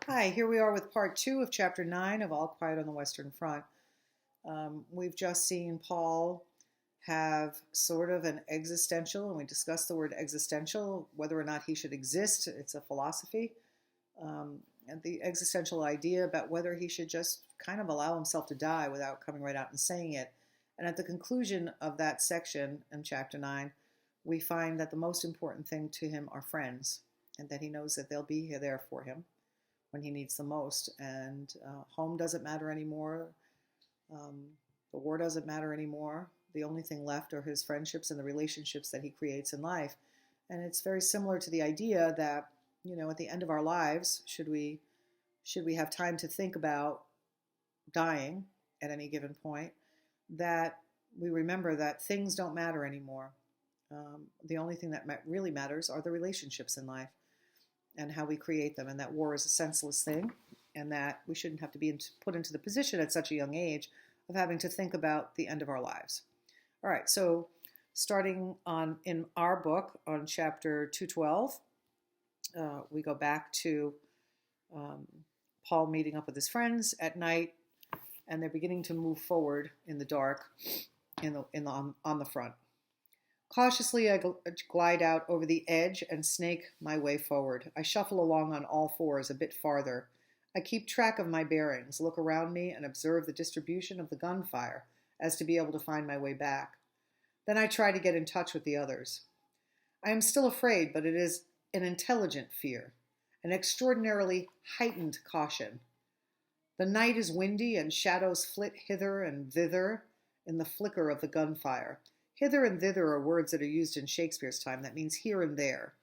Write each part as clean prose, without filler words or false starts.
Hi, here we are with part 2 of chapter 9 of All Quiet on the Western Front. We've just seen Paul have sort of an existential, and we discussed the word existential, whether or not he should exist. It's a philosophy. And the existential idea about whether he should just kind of allow himself to die without coming right out and saying it. And at the conclusion of that section in chapter 9, we find that the most important thing to him are friends, and that he knows that they'll be there for him when he needs the most. And home doesn't matter anymore. The war doesn't matter anymore. The only thing left are his friendships and the relationships that he creates in life. And it's very similar to the idea that, at the end of our lives, should we have time to think about dying at any given point, that we remember that things don't matter anymore. The only thing that really matters are the relationships in life and how we create them, and that war is a senseless thing, and that we shouldn't have to be put into the position at such a young age of having to think about the end of our lives. All right, so starting in our book on chapter 212, we go back to Paul meeting up with his friends at night, and they're beginning to move forward in the dark on the front. Cautiously, I glide out over the edge and snake my way forward. I shuffle along on all fours a bit farther. I keep track of my bearings, look around me, and observe the distribution of the gunfire as to be able to find my way back. Then I try to get in touch with the others. I am still afraid, but it is an intelligent fear, an extraordinarily heightened caution. The night is windy, and shadows flit hither and thither in the flicker of the gunfire. Hither and thither are words that are used in Shakespeare's time. That means here and there.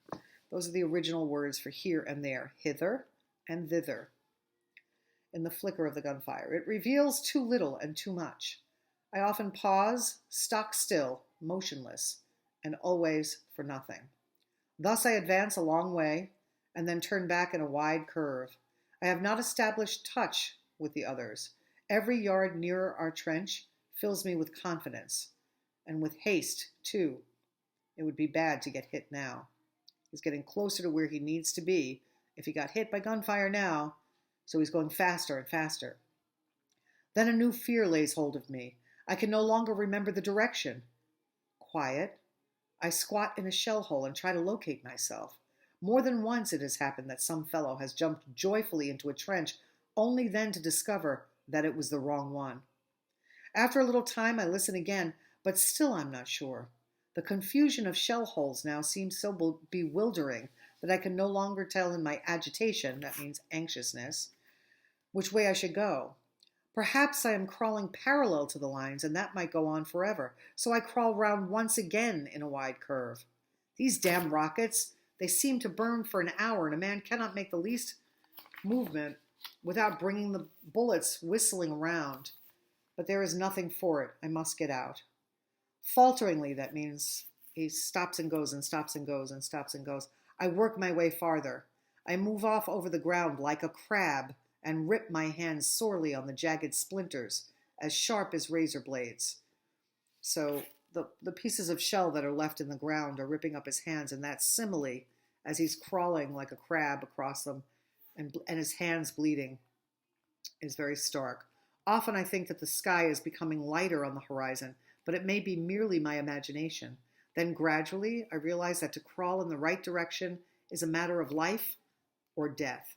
Those are the original words for here and there. Hither and thither in the flicker of the gunfire. It reveals too little and too much. I often pause, stock still, motionless, and always for nothing. Thus I advance a long way and then turn back in a wide curve. I have not established touch with the others. Every yard nearer our trench fills me with confidence. And with haste, too. It would be bad to get hit now. He's getting closer to where he needs to be if he got hit by gunfire now, so he's going faster and faster. Then a new fear lays hold of me. I can no longer remember the direction. Quiet. I squat in a shell hole and try to locate myself. More than once it has happened that some fellow has jumped joyfully into a trench, only then to discover that it was the wrong one. After a little time I listen again, but still I'm not sure. The confusion of shell holes now seems so bewildering that I can no longer tell in my agitation, that means anxiousness, which way I should go. Perhaps I am crawling parallel to the lines, and that might go on forever, so I crawl round once again in a wide curve. These damn rockets, they seem to burn for an hour, and a man cannot make the least movement without bringing the bullets whistling around. But there is nothing for it. I must get out. Falteringly, that means he stops and goes and stops and goes and stops and goes. I work my way farther. I move off over the ground like a crab and rip my hands sorely on the jagged splinters, as sharp as razor blades. So the pieces of shell that are left in the ground are ripping up his hands, and that simile, as he's crawling like a crab across them and his hands bleeding, is very stark. Often I think that the sky is becoming lighter on the horizon, but it may be merely my imagination. Then gradually I realize that to crawl in the right direction is a matter of life or death.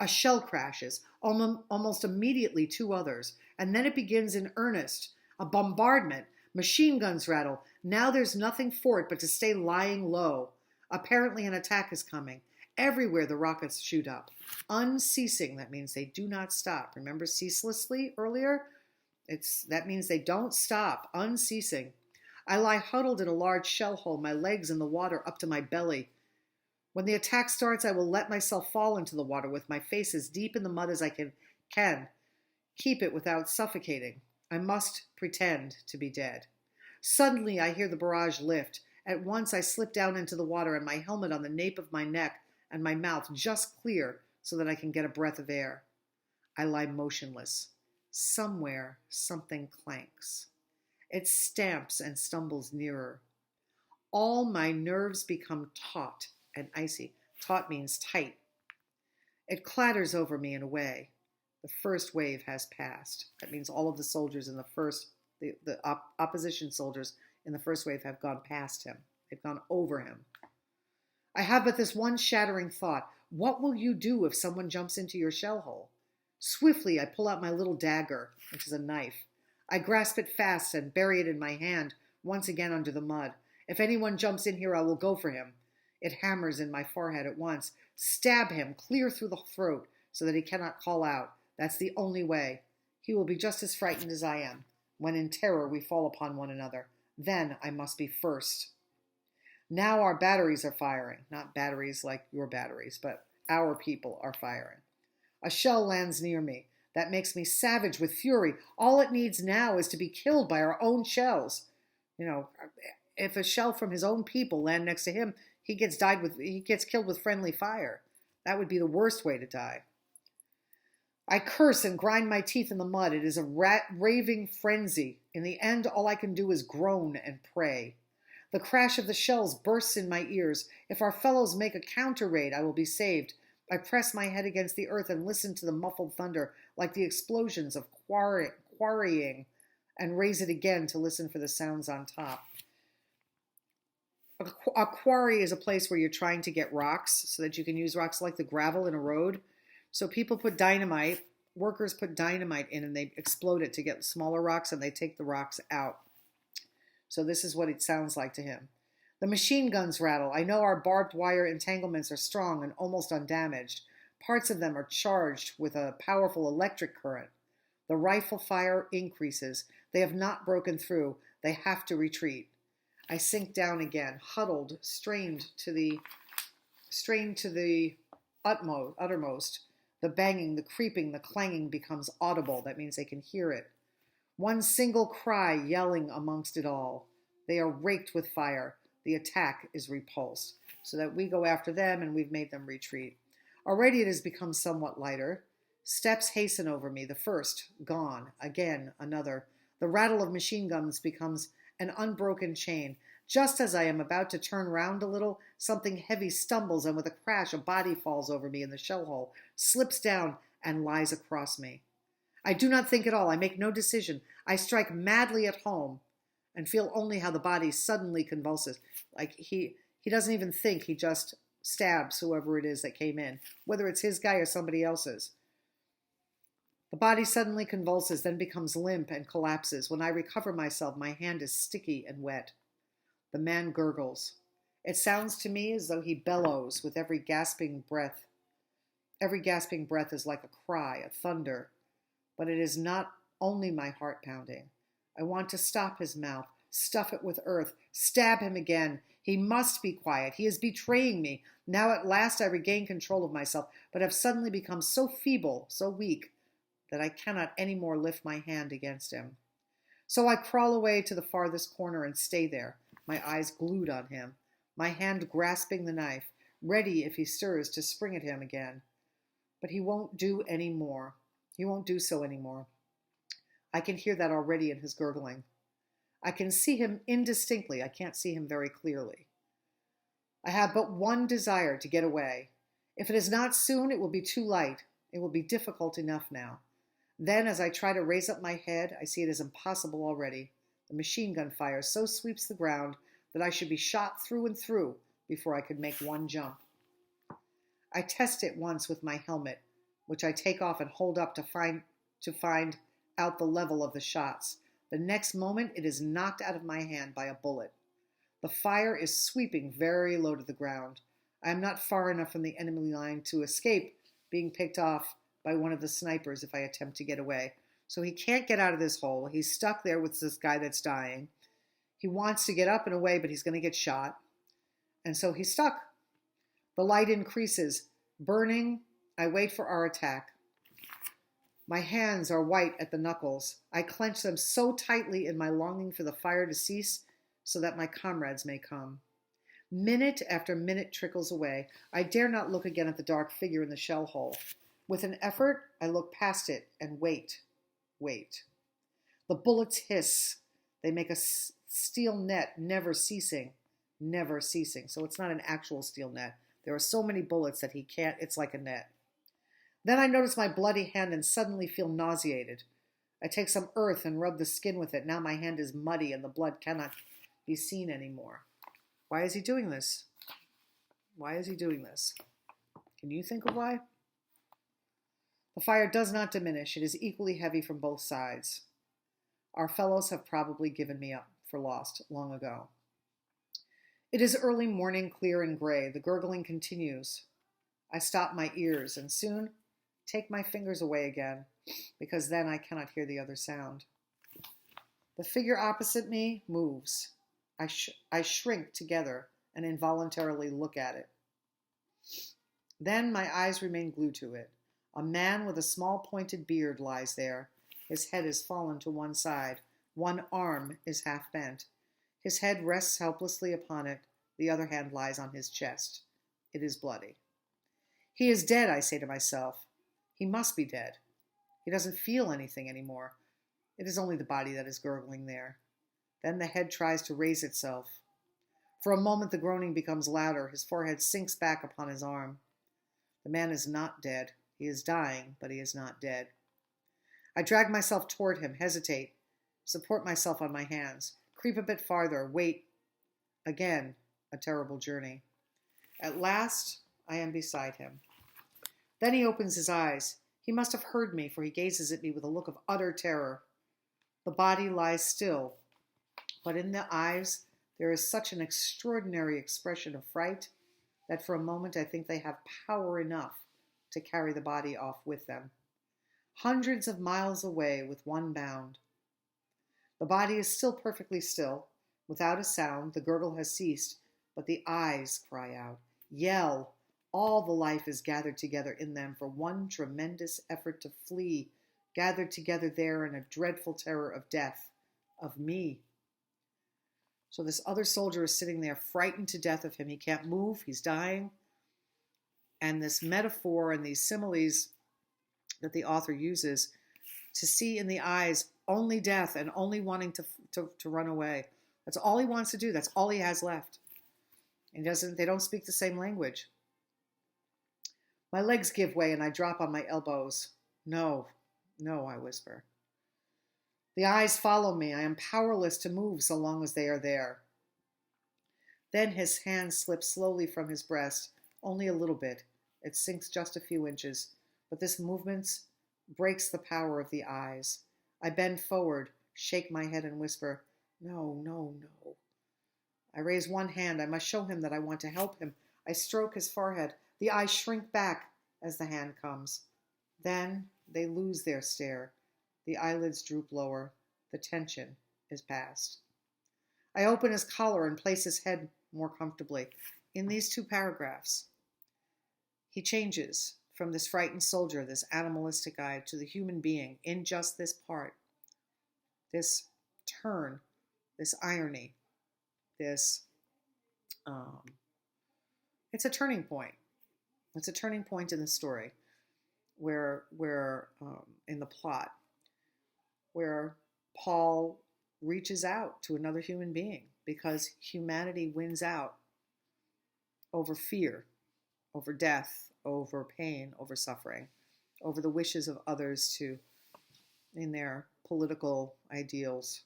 A shell crashes, almost immediately two others, and then it begins in earnest. A bombardment, machine guns rattle. Now there's nothing for it but to stay lying low. Apparently an attack is coming. Everywhere the rockets shoot up. Unceasing, that means they do not stop. Remember ceaselessly earlier? That means they don't stop, unceasing. I lie huddled in a large shell hole, my legs in the water up to my belly. When the attack starts, I will let myself fall into the water with my face as deep in the mud as I can. Keep it without suffocating. I must pretend to be dead. Suddenly I hear the barrage lift. At once I slip down into the water, and my helmet on the nape of my neck and my mouth just clear so that I can get a breath of air. I lie motionless. Somewhere something clanks. It stamps and stumbles nearer. All my nerves become taut and icy. Taut means tight. It clatters over me and away. The first wave has passed. That means all of the soldiers in the opposition soldiers in the first wave have gone past him. They've gone over him. I have but this one shattering thought. What will you do if someone jumps into your shell hole? Swiftly, I pull out my little dagger, which is a knife. I grasp it fast and bury it in my hand, once again under the mud. If anyone jumps in here, I will go for him. It hammers in my forehead at once. Stab him clear through the throat so that he cannot call out. That's the only way. He will be just as frightened as I am. When in terror we fall upon one another. Then I must be first. Now our batteries are firing. Not batteries like your batteries, but our people are firing. A shell lands near me. That makes me savage with fury. All it needs now is to be killed by our own shells. If a shell from his own people land next to him, he gets killed with friendly fire. That would be the worst way to die. I curse and grind my teeth in the mud. It is a raving frenzy. In the end, all I can do is groan and pray. The crash of the shells bursts in my ears. If our fellows make a counter raid, I will be saved. I press my head against the earth and listen to the muffled thunder, like the explosions of quarrying, and raise it again to listen for the sounds on top. A quarry is a place where you're trying to get rocks so that you can use rocks like the gravel in a road. So people put dynamite, workers put dynamite in and they explode it to get smaller rocks and they take the rocks out. So this is what it sounds like to him. The machine guns rattle. I know our barbed wire entanglements are strong and almost undamaged. Parts of them are charged with a powerful electric current. The rifle fire increases. They have not broken through. They have to retreat. I sink down again, huddled, strained to the uttermost. The banging, the creeping, the clanging becomes audible. That means they can hear it. One single cry yelling amongst it all. They are raked with fire. The attack is repulsed. So that we go after them and we've made them retreat. Already it has become somewhat lighter. Steps hasten over me. The first, gone. Again, another. The rattle of machine guns becomes an unbroken chain. Just as I am about to turn round a little, something heavy stumbles, and with a crash, a body falls over me in the shell hole, slips down, and lies across me. I do not think at all. I make no decision. I strike madly at home and feel only how the body suddenly convulses. Like he doesn't even think. He just stabs whoever it is that came in, whether it's his guy or somebody else's. The body suddenly convulses, then becomes limp and collapses. When I recover myself, my hand is sticky and wet. The man gurgles. It sounds to me as though he bellows with every gasping breath. Every gasping breath is like a cry, a thunder. But it is not only my heart pounding. I want to stop his mouth, stuff it with earth, stab him again. He must be quiet. He is betraying me. Now at last I regain control of myself, but have suddenly become so feeble, so weak, that I cannot any more lift my hand against him. So I crawl away to the farthest corner and stay there, my eyes glued on him, my hand grasping the knife, ready if he stirs to spring at him again. But he won't do any more. He won't do so anymore. I can hear that already in his gurgling. I can see him indistinctly. I can't see him very clearly. I have but one desire, to get away. If it is not soon, it will be too light. It will be difficult enough now. Then, as I try to raise up my head, I see it is impossible already. The machine gun fire so sweeps the ground that I should be shot through and through before I could make one jump. I test it once with my helmet, which I take off and hold up to find out the level of the shots. The next moment, it is knocked out of my hand by a bullet. The fire is sweeping very low to the ground. I am not far enough from the enemy line to escape being picked off by one of the snipers if I attempt to get away. So he can't get out of this hole. He's stuck there with this guy that's dying. He wants to get up and away, but he's going to get shot. And so he's stuck. The light increases. Burning, I wait for our attack. My hands are white at the knuckles. I clench them so tightly in my longing for the fire to cease so that my comrades may come. Minute after minute trickles away. I dare not look again at the dark figure in the shell hole. With an effort, I look past it and wait. The bullets hiss. They make a steel net, never ceasing. So it's not an actual steel net. There are so many bullets that he can't, it's like a net. Then I notice my bloody hand and suddenly feel nauseated. I take some earth and rub the skin with it. Now my hand is muddy and the blood cannot be seen anymore. Why is he doing this? Why is he doing this? Can you think of why? The fire does not diminish. It is equally heavy from both sides. Our fellows have probably given me up for lost long ago. It is early morning, clear and gray. The gurgling continues. I stop my ears and soon take my fingers away again, because then I cannot hear the other sound. The figure opposite me moves. I shrink together and involuntarily look at it. Then my eyes remain glued to it. A man with a small pointed beard lies there. His head is fallen to one side. One arm is half bent. His head rests helplessly upon it. The other hand lies on his chest. It is bloody. He is dead, I say to myself. He must be dead. He doesn't feel anything anymore. It is only the body that is gurgling there. Then the head tries to raise itself. For a moment the groaning becomes louder. His forehead sinks back upon his arm. The man is not dead. He is dying, but he is not dead. I drag myself toward him, hesitate, support myself on my hands, creep a bit farther, wait. Again, a terrible journey. At last, I am beside him. Then he opens his eyes. He must have heard me, for he gazes at me with a look of utter terror. The body lies still, but in the eyes there is such an extraordinary expression of fright that for a moment I think they have power enough to carry the body off with them. Hundreds of miles away with one bound. The body is still perfectly still. Without a sound, the gurgle has ceased, but the eyes cry out, yell. All the life is gathered together in them for one tremendous effort to flee, gathered together there in a dreadful terror of death, of me. So this other soldier is sitting there frightened to death of him. He can't move. He's dying. And this metaphor and these similes that the author uses to see in the eyes only death and only wanting to run away. That's all he wants to do. That's all he has left. And they don't speak the same language. My legs give way and I drop on my elbows. No, no, I whisper. The eyes follow me. I am powerless to move so long as they are there. Then his hand slips slowly from his breast, only a little bit. It sinks just a few inches, but this movement breaks the power of the eyes. I bend forward, shake my head and whisper, no, no, no. I raise one hand. I must show him that I want to help him. I stroke his forehead. The eyes shrink back as the hand comes. Then they lose their stare. The eyelids droop lower. The tension is past. I open his collar and place his head more comfortably. In these 2 paragraphs, he changes from this frightened soldier, this animalistic guy, to the human being in just this part. This turn, this irony, this, it's a turning point. It's a turning point in the story where in the plot, where Paul reaches out to another human being because humanity wins out over fear, over death, over pain, over suffering, over the wishes of others in their political ideals.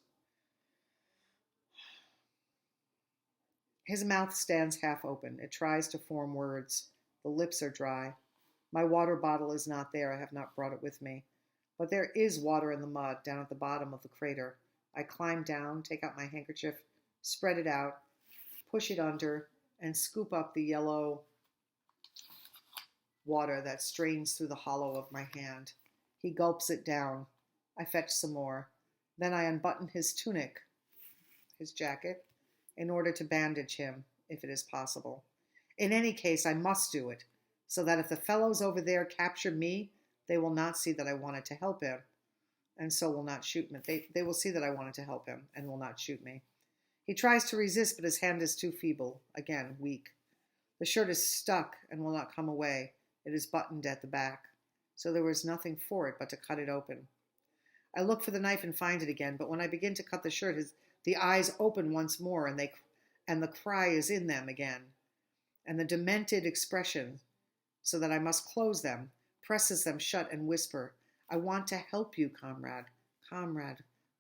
His mouth stands half open. It tries to form words. The lips are dry. My water bottle is not there. I have not brought it with me. But there is water in the mud down at the bottom of the crater. I climb down, take out my handkerchief, spread it out, push it under, and scoop up the yellow water that strains through the hollow of my hand. He gulps it down. I fetch some more. Then I unbutton his tunic, his jacket, in order to bandage him, if it is possible. In any case, I must do it, so that if the fellows over there capture me, they will not see that I wanted to help him, and so will not shoot me. They will see that I wanted to help him, and will not shoot me. He tries to resist, but his hand is too feeble. Again, weak. The shirt is stuck and will not come away. It is buttoned at the back, so there was nothing for it but to cut it open. I look for the knife and find it again, but when I begin to cut the shirt, the eyes open once more, and the cry is in them again, and the demented expression, so that I must close them, presses them shut and whisper, I want to help you, comrade, comrade,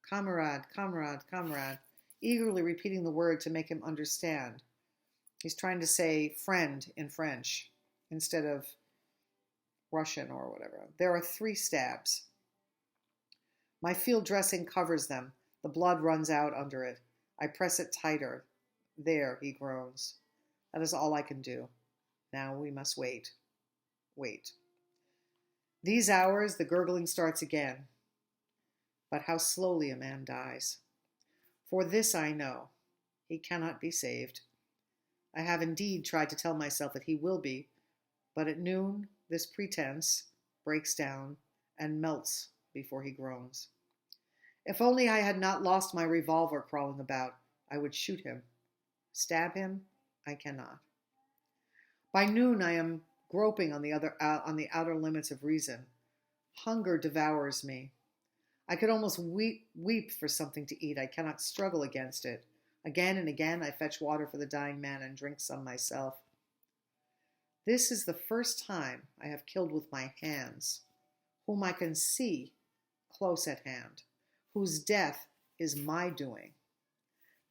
comrade, comrade, comrade, eagerly repeating the word to make him understand. He's trying to say friend in French instead of Russian or whatever. There are 3 stabs. My field dressing covers them. The blood runs out under it. I press it tighter. There, he groans. That is all I can do. Now we must wait. Wait. These hours, the gurgling starts again. But how slowly a man dies. For this I know. He cannot be saved. I have indeed tried to tell myself that he will be, but at noon, this pretense breaks down and melts before he groans. If only I had not lost my revolver crawling about, I would shoot him. Stab him, I cannot. By noon, I am groping on the outer limits of reason. Hunger devours me. I could almost weep for something to eat. I cannot struggle against it. Again and again, I fetch water for the dying man and drink some myself. This is the first time I have killed with my hands, whom I can see close at hand, whose death is my doing.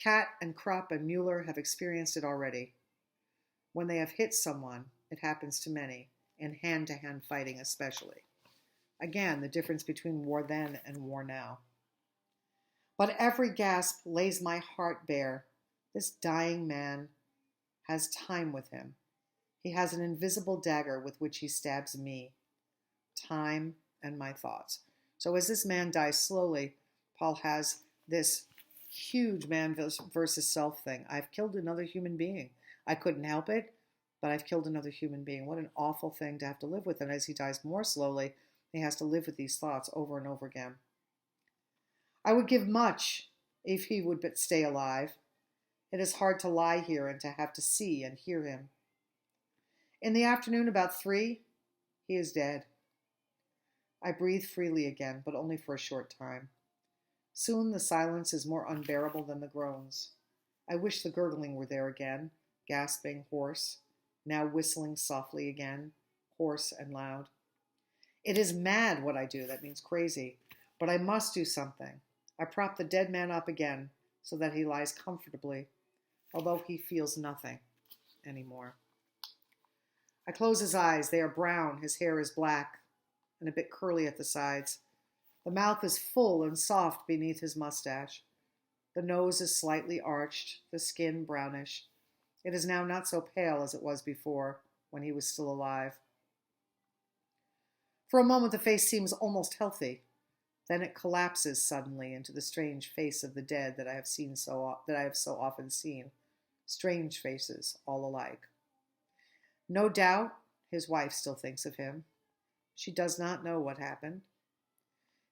Kat and Krupp and Mueller have experienced it already. When they have hit someone, it happens to many, in hand-to-hand fighting especially. Again, the difference between war then and war now. But every gasp lays my heart bare. This dying man has time with him. He has an invisible dagger with which he stabs me. Time and my thoughts. So as this man dies slowly, Paul has this huge man versus self thing. I've killed another human being. I couldn't help it, but I've killed another human being. What an awful thing to have to live with. And as he dies more slowly, he has to live with these thoughts over and over again. I would give much if he would but stay alive. It is hard to lie here and to have to see and hear him. In the afternoon, about 3, he is dead. I breathe freely again, but only for a short time. Soon the silence is more unbearable than the groans. I wish the gurgling were there again, gasping, hoarse, now whistling softly again, hoarse and loud. It is mad what I do, that means crazy, but I must do something. I prop the dead man up again so that he lies comfortably, although he feels nothing anymore. I close his eyes. They are brown. His hair is black and a bit curly at the sides. The mouth is full and soft beneath his mustache. The nose is slightly arched, the skin brownish. It is now not so pale as it was before, when he was still alive. For a moment the face seems almost healthy. Then it collapses suddenly into the strange face of the dead that I have so often seen. Strange faces, all alike. No doubt his wife still thinks of him. She does not know what happened.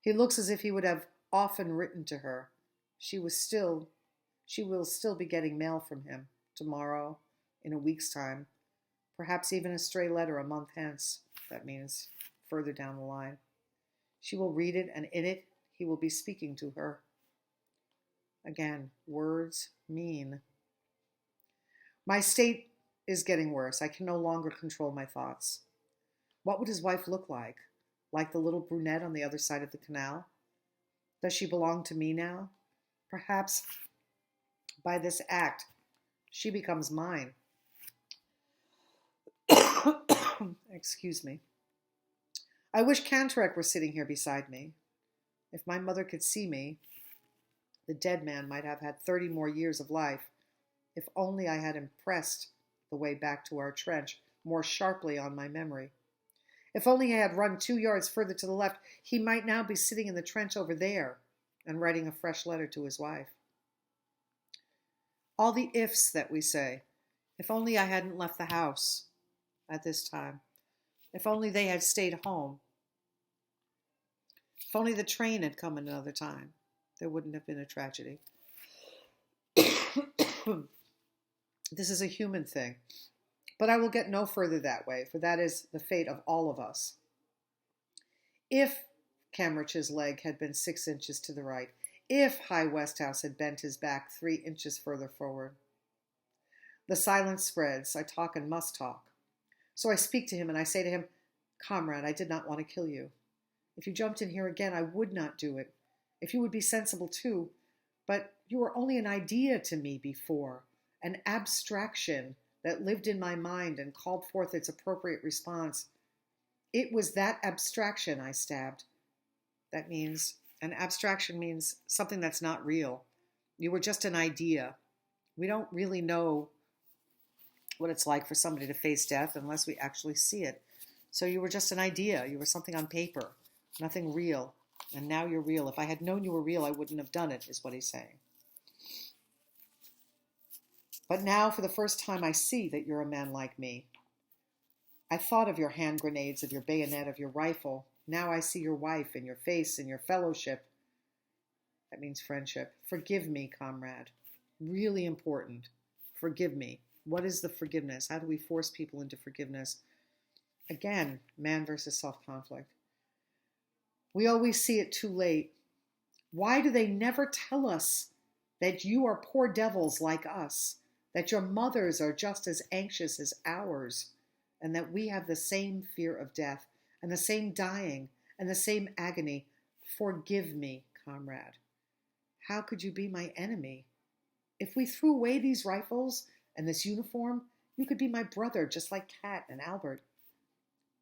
He looks as if he would have often written to her. She will still be getting mail from him tomorrow, in a week's time, perhaps even a stray letter a month hence. That means further down the line. She will read it, and in it he will be speaking to her. Again, words mean. My state is getting worse. I can no longer control my thoughts. What would his wife look like? Like the little brunette on the other side of the canal? Does she belong to me now? Perhaps by this act, she becomes mine. Excuse me. I wish Cantorek were sitting here beside me. If my mother could see me, the dead man might have had 30 more years of life. If only I had impressed the way back to our trench more sharply on my memory. If only I had run 2 yards further to the left, he might now be sitting in the trench over there and writing a fresh letter to his wife. All the ifs that we say. If only I hadn't left the house at this time. If only they had stayed home. If only the train had come another time, there wouldn't have been a tragedy. This is a human thing. But I will get no further that way, for that is the fate of all of us. If Cambridge's leg had been 6 inches to the right, if High Westhouse had bent his back 3 inches further forward. The silence spreads. I talk and must talk. So I speak to him and I say to him, Comrade, I did not want to kill you. If you jumped in here again, I would not do it. If you would be sensible too. But you were only an idea to me before, an abstraction that lived in my mind and called forth its appropriate response. It was that abstraction I stabbed. That means, an abstraction means something that's not real. You were just an idea. We don't really know what it's like for somebody to face death unless we actually see it. So you were just an idea. You were something on paper, nothing real. And now you're real. If I had known you were real, I wouldn't have done it, is what he's saying. But now, for the first time, I see that you're a man like me. I thought of your hand grenades, of your bayonet, of your rifle. Now I see your wife and your face and your fellowship. That means friendship. Forgive me, comrade. Really important. Forgive me. What is the forgiveness? How do we force people into forgiveness? Again, man versus self-conflict. We always see it too late. Why do they never tell us that you are poor devils like us, that your mothers are just as anxious as ours, and that we have the same fear of death, and the same dying, and the same agony? Forgive me, comrade. How could you be my enemy? If we threw away these rifles and this uniform, you could be my brother, just like Kat and Albert.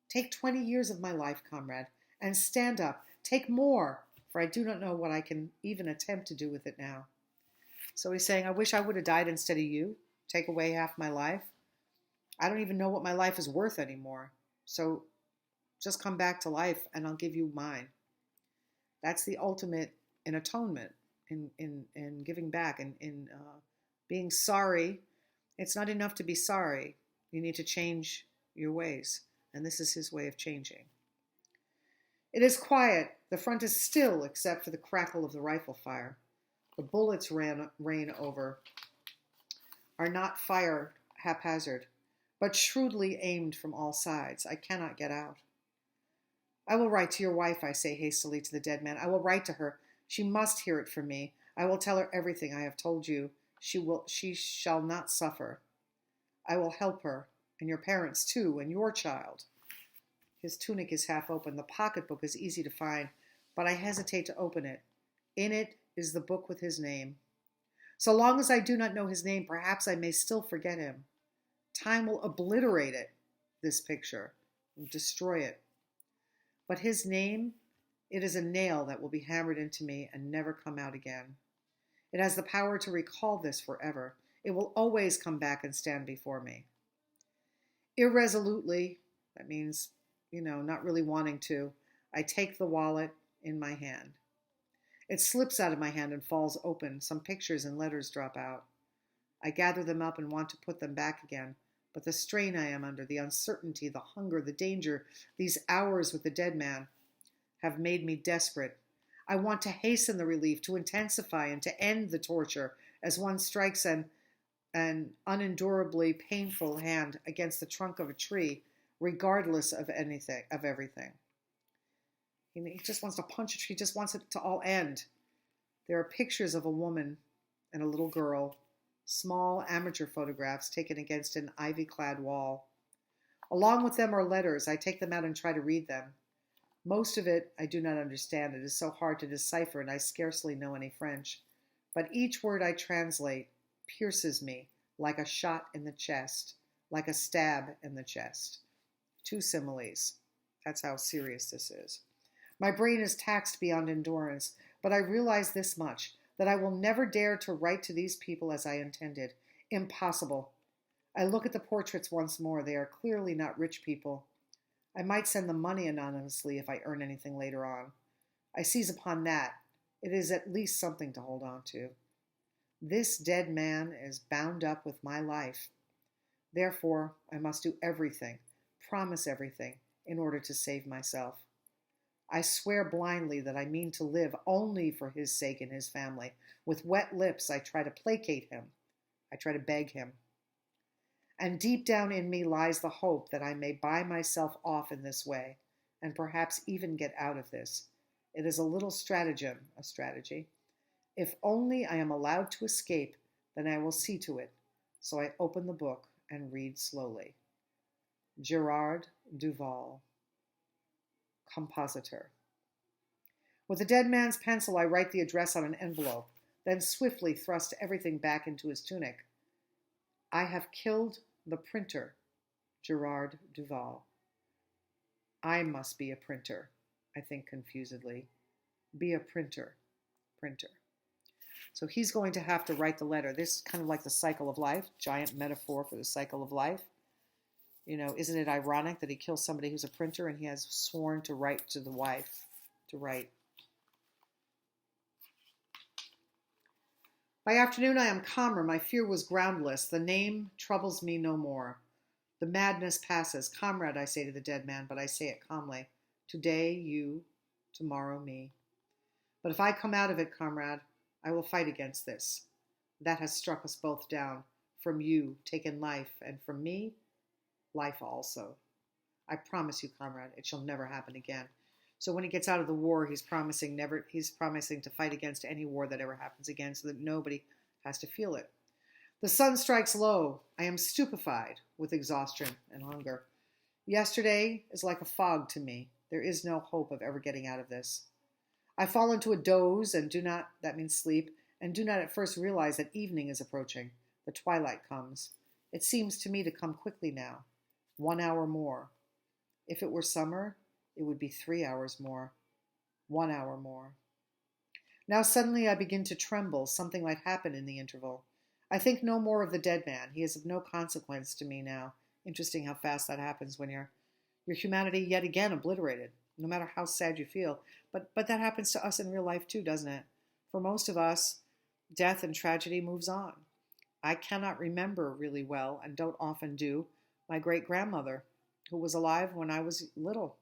Take 20 years of my life, comrade, and stand up. Take more, for I do not know what I can even attempt to do with it now. So he's saying, I wish I would have died instead of you. Take away half my life. I don't even know what my life is worth anymore. So just come back to life and I'll give you mine. That's the ultimate in atonement, in giving back, in being sorry. It's not enough to be sorry. You need to change your ways. And this is his way of changing. It is quiet. The front is still except for the crackle of the rifle fire. The bullets rain over are not fired haphazard, but shrewdly aimed from all sides. I cannot get out. I will write to your wife, I say hastily to the dead man. I will write to her. She must hear it from me. I will tell her everything I have told you. She shall not suffer. I will help her, and your parents too, and your child. His tunic is half open. The pocketbook is easy to find, but I hesitate to open it. In it is the book with his name. So long as I do not know his name, perhaps I may still forget him. Time will obliterate it, this picture, and destroy it. But his name, it is a nail that will be hammered into me and never come out again. It has the power to recall this forever. It will always come back and stand before me. Irresolutely, that means, not really wanting to, I take the wallet in my hand. It slips out of my hand and falls open. Some pictures and letters drop out. I gather them up and want to put them back again, but the strain I am under, the uncertainty, the hunger, the danger, these hours with the dead man have made me desperate. I want to hasten the relief, to intensify and to end the torture as one strikes an unendurably painful hand against the trunk of a tree, regardless of everything. He just wants to punch a tree. He just wants it to all end. There are pictures of a woman and a little girl, small amateur photographs taken against an ivy-clad wall. Along with them are letters. I take them out and try to read them. Most of it I do not understand. It is so hard to decipher, and I scarcely know any French. But each word I translate pierces me like a shot in the chest, like a stab in the chest. Two similes. That's how serious this is. My brain is taxed beyond endurance, but I realize this much, that I will never dare to write to these people as I intended. Impossible. I look at the portraits once more. They are clearly not rich people. I might send them money anonymously if I earn anything later on. I seize upon that. It is at least something to hold on to. This dead man is bound up with my life. Therefore, I must do everything, promise everything, in order to save myself. I swear blindly that I mean to live only for his sake and his family. With wet lips, I try to placate him. I try to beg him. And deep down in me lies the hope that I may buy myself off in this way, and perhaps even get out of this. It is a little stratagem, a strategy. If only I am allowed to escape, then I will see to it. So I open the book and read slowly. Gerard Duval. compositor. With a dead man's pencil, I write the address on an envelope, then swiftly thrust everything back into his tunic. I have killed the printer, Gerard Duval. I must be a printer, I think confusedly. Be a printer. So he's going to have to write the letter. This is kind of like the cycle of life, giant metaphor for the cycle of life. You know, isn't it ironic that he kills somebody who's a printer and he has sworn to write to the wife, to write. By afternoon I am calmer. My fear was groundless. The name troubles me no more. The madness passes. Comrade, I say to the dead man, but I say it calmly. Today you, tomorrow me. But if I come out of it, comrade, I will fight against this. That has struck us both down. From you, taken life, and from me, life also. I promise you, comrade, it shall never happen again. So when he gets out of the war, he's promising to fight against any war that ever happens again so that nobody has to feel it. The sun strikes low. I am stupefied with exhaustion and hunger. Yesterday is like a fog to me. There is no hope of ever getting out of this. I fall into a doze and that means sleep, and do not at first realize that evening is approaching. The twilight comes. It seems to me to come quickly now. 1 hour more. If it were summer, it would be 3 hours more. 1 hour more. Now suddenly I begin to tremble. Something might happen in the interval. I think no more of the dead man. He is of no consequence to me now. Interesting how fast that happens when your humanity yet again obliterated, no matter how sad you feel. But that happens to us in real life too, doesn't it? For most of us, death and tragedy moves on. I cannot remember really well, and don't often do, my great-grandmother, who was alive when I was little.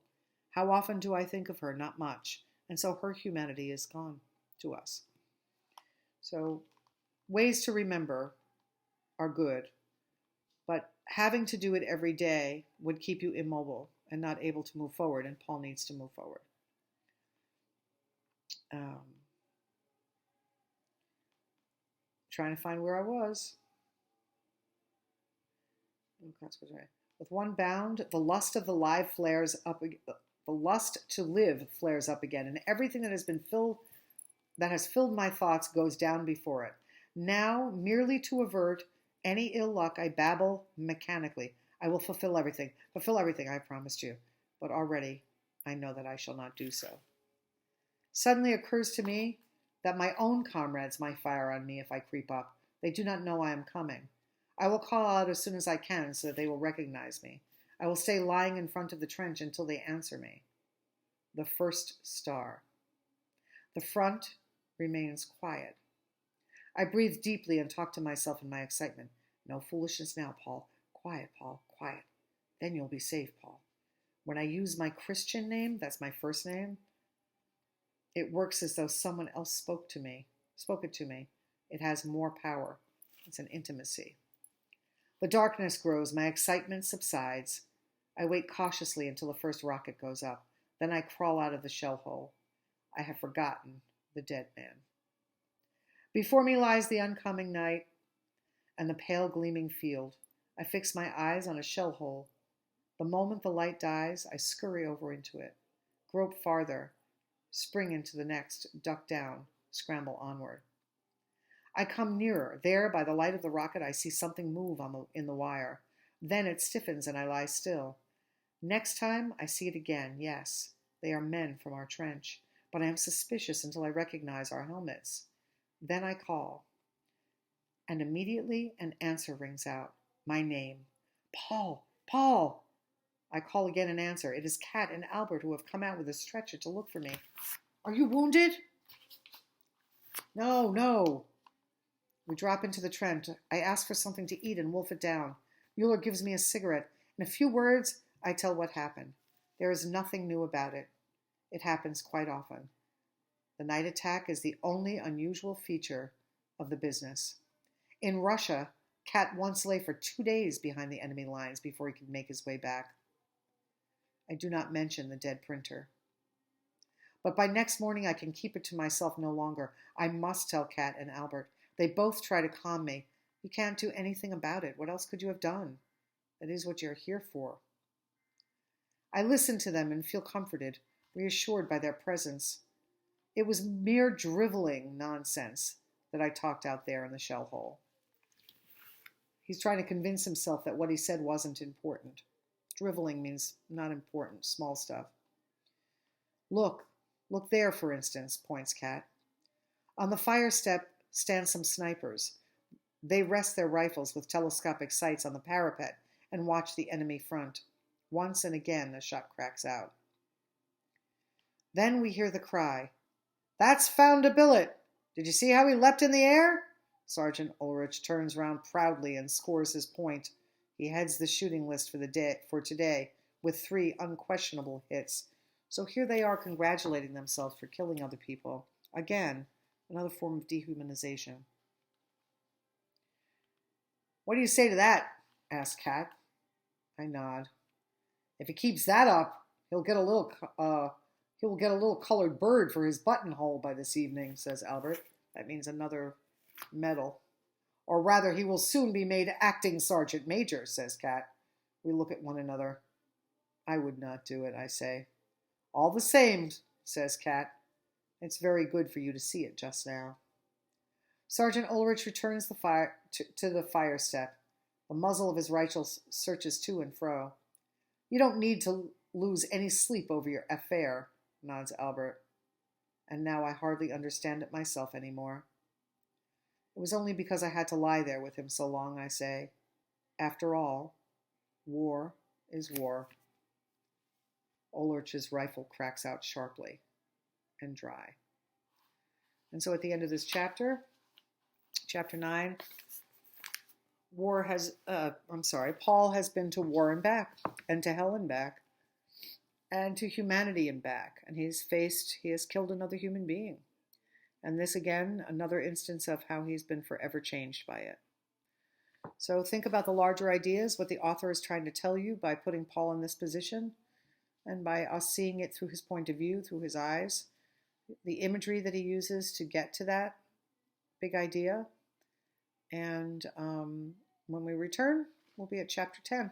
How often do I think of her? Not much. And so her humanity is gone to us. So ways to remember are good, but having to do it every day would keep you immobile and not able to move forward, and Paul needs to move forward. Trying to find where I was. With one bound, the lust of the live flares up. The lust to live flares up again, and everything that has filled my thoughts goes down before it. Now, merely to avert any ill luck, I babble mechanically. I will fulfill everything, I promised you, but already I know that I shall not do so. Suddenly occurs to me that my own comrades might fire on me if I creep up. They do not know I am coming. I will call out as soon as I can so that they will recognize me. I will stay lying in front of the trench until they answer me. The first star. The front remains quiet. I breathe deeply and talk to myself in my excitement. No foolishness now, Paul. Quiet, Paul, quiet. Then you'll be safe, Paul. When I use my Christian name, that's my first name, it works as though someone else spoke it to me. It has more power. It's an intimacy. The darkness grows. My excitement subsides. I wait cautiously until the first rocket goes up. Then I crawl out of the shell hole. I have forgotten the dead man. Before me lies the oncoming night and the pale gleaming field. I fix my eyes on a shell hole. The moment the light dies, I scurry over into it, grope farther, spring into the next, duck down, scramble onward. I come nearer. There, by the light of the rocket, I see something move in the wire. Then it stiffens and I lie still. Next time, I see it again. Yes, they are men from our trench, but I am suspicious until I recognize our helmets. Then I call, and immediately an answer rings out. My name. Paul! Paul! I call again and answer. It is Kat and Albert who have come out with a stretcher to look for me. Are you wounded? No. We drop into the trench. I ask for something to eat and wolf it down. Mueller gives me a cigarette. In a few words, I tell what happened. There is nothing new about it. It happens quite often. The night attack is the only unusual feature of the business. In Russia, Kat once lay for 2 days behind the enemy lines before he could make his way back. I do not mention the dead printer. But by next morning I can keep it to myself no longer. I must tell Kat and Albert. They both try to calm me. You can't do anything about it. What else could you have done? That is what you're here for. I listen to them and feel comforted. reassured by their presence. It was mere driveling nonsense that I talked out there in the shell hole. He's trying to convince himself that what he said wasn't important. Driveling means not important, small stuff. Look there, for instance, points Cat. On the fire step stand some snipers. They rest their rifles with telescopic sights on the parapet and watch the enemy front. Once and again, a shot cracks out. Then we hear the cry, "That's found a billet! Did you see how he leapt in the air?" Sergeant Ulrich turns round proudly and scores his point. He heads the shooting list for today with 3 unquestionable hits. So here they are congratulating themselves for killing other people. Again, another form of dehumanization. "What do you say to that?" asks Cat. I nod. "If he keeps that up, he'll get a little colored bird for his buttonhole by this evening," says Albert. That means another medal. "Or rather, he will soon be made acting sergeant major," says Cat. We look at one another. "I would not do it," I say. "All the same," says Cat. "It's very good for you to see it just now." Sergeant Ulrich returns to the fire step. The muzzle of his rifle searches to and fro. "You don't need to lose any sleep over your affair," nods Albert. And now I hardly understand it myself anymore. "It was only because I had to lie there with him so long," I say. "After all, war is war." Ulrich's rifle cracks out sharply and dry. And so at the end of this chapter, chapter 9, Paul has been to war and back, and to hell and back, and to humanity and back, and he has killed another human being. And this, again, another instance of how he's been forever changed by it. So think about the larger ideas, what the author is trying to tell you by putting Paul in this position, and by us seeing it through his point of view, through his eyes, the imagery that he uses to get to that big idea. And when we return, we'll be at chapter 10.